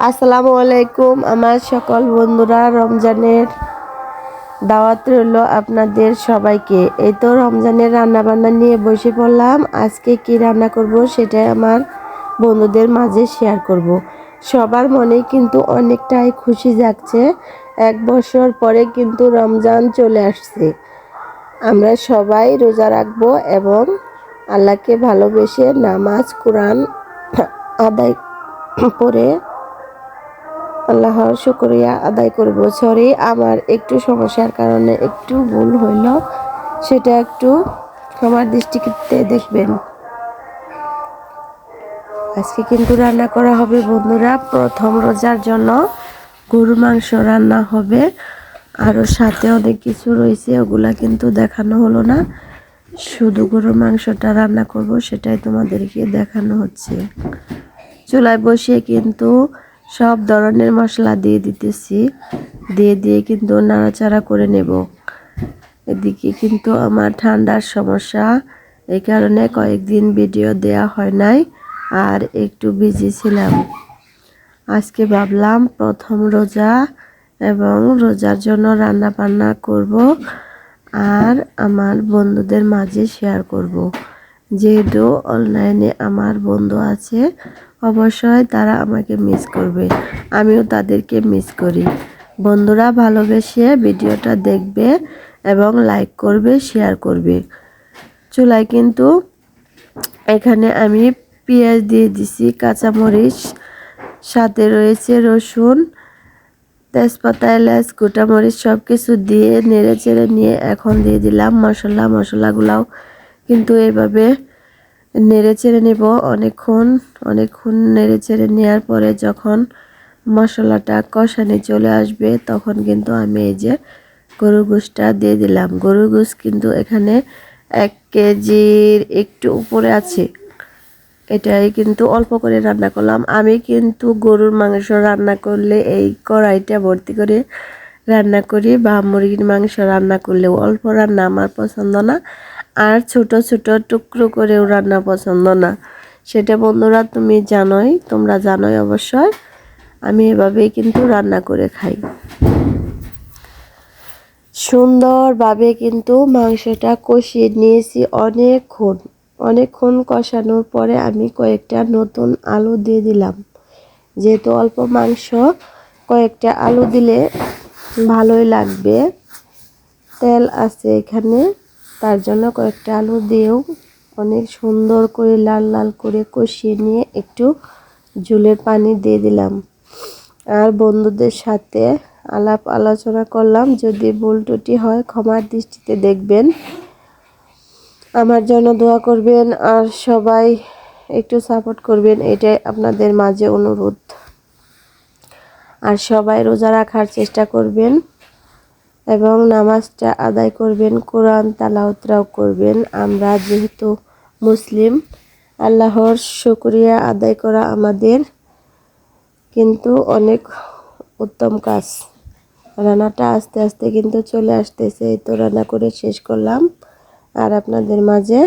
আসসালামু আলাইকুম আমার সকল বন্ধুরা, রমজানের দাওয়াত রইল আপনাদের সবাইকে। এই তো রমজানের রান্না বান্না নিয়ে বসে পড়লাম। আজকে কি রান্না করব সেটাই আমার বন্ধুদের মাঝে শেয়ার করব। সবার মনে কিন্তু অনেকটাই খুশি জাগছে। 1 বছর পরে কিন্তু রমজান চলে আসছে। আমরা সবাই রোজা রাখবো এবং আল্লাহকে ভালোবেসে নামাজ কোরআন আদায় করে আল্লাহর শুকরিয়া আদায় করব। সরি, আমার একটু সমস্যার কারণে একটু ভুল হইল, সেটা একটু আমার দৃষ্টিতে দেখবেন। আজকে কিন্তু রান্না করা হবে বন্ধুরা, প্রথম রোজার জন্য গরুর মাংস রান্না হবে। আরও সাথে অনেক কিছু রয়েছে, ওগুলা কিন্তু দেখানো হলো না। শুধু গরুর মাংসটা রান্না করব, সেটাই তোমাদেরকে দেখানো হচ্ছে। চুলায় বসিয়ে কিন্তু সব ধরনের মশলা দিয়ে দিতেছি, দিয়ে কিন্তু নাড়াচাড়া করে নেব। এদিকে কিন্তু আমার ঠান্ডার সমস্যা, এই কারণে কয়েকদিন ভিডিও দেয়া হয় নাই, আর একটু বিজি ছিলাম। আজকে ভাবলাম প্রথম রোজা এবং রোজার জন্য রান্না বান্না করব আর আমার বন্ধুদের মাঝে শেয়ার করব। যেহেতু অনলাইনে আমার বন্ধু আছে, অবশ্যই তারা আমাকে মিস করবে, আমিও তাদেরকে মিস করি। বন্ধুরা ভালোবেসে ভিডিওটা দেখবে এবং লাইক করবে, শেয়ার করবে। চুলায় কিন্তু এখানে আমি পেঁয়াজ দিয়ে দিছি, কাঁচামরিচ, সাথে রয়েছে রসুন, তেজপাতা, এলাচ, গোটামরিচ সব কিছু দিয়ে নেড়ে চেড়ে নিয়ে এখন দিয়ে দিলাম মশলাগুলাও কিন্তু এভাবে নেড়ে চেড়ে নেব অনেকক্ষণ নেড়ে চেড়ে নেওয়ার পরে যখন মশলাটা কষানি চলে আসবে তখন কিন্তু আমি এই যে গরুর গোশটা দিয়ে দিলাম। গরুর গোশ কিন্তু এখানে 1 কেজির একটু উপরে আছে। এটাই কিন্তু অল্প করে রান্না করলাম। আমি কিন্তু গরুর মাংস রান্না করলে এই কড়াইটা ভর্তি করে রান্না করি, বা মুরগির মাংস রান্না করলেও অল্প রান্না আমার পছন্দ না, আর ছোট ছোট টুকরো করেও রান্না পছন্দ না। সেটা বন্ধুরা তোমরা জানোই অবশ্যই। আমি এভাবেই কিন্তু রান্না করে খাই। সুন্দরভাবে কিন্তু মাংসটা কষিয়ে নিয়েছি অনেকক্ষণ কষানোর পরে আমি কয়েকটা নতুন আলু দিয়ে দিলাম। যেহেতু অল্প মাংস, কয়েকটা আলু দিলে ভালোই লাগবে। তেল আছে এখানে, তার জন্য কয়েকটা আলু দিয়েও অনেক সুন্দর করে লাল লাল করে কষিয়ে নিয়ে একটু ঝোলের পানি দিয়ে দিলাম। আর বন্ধুদের সাথে আলাপ আলোচনা করলাম, যদি ভুল ত্রুটি হয় ক্ষমার দৃষ্টিতে দেখবেন। আমার জন্য দোয়া করবেন আর সবাই একটু সাপোর্ট করবেন, এটাই আপনাদের মাঝে অনুরোধ। আর সবাই রোজা রাখার চেষ্টা করবেন এবং নামাজটা আদায় করবেন, কোরআন তালাওয়াতও করবেন। আমরা যেহেতু মুসলিম, আল্লাহর শুকরিয়া আদায় করা আমাদের কিন্তু অনেক উত্তম কাজ। রান্নাটা আস্তে আস্তে কিন্তু চলে আসতেছে, এই তো রান্না করে শেষ করলাম আর আপনাদের মাঝে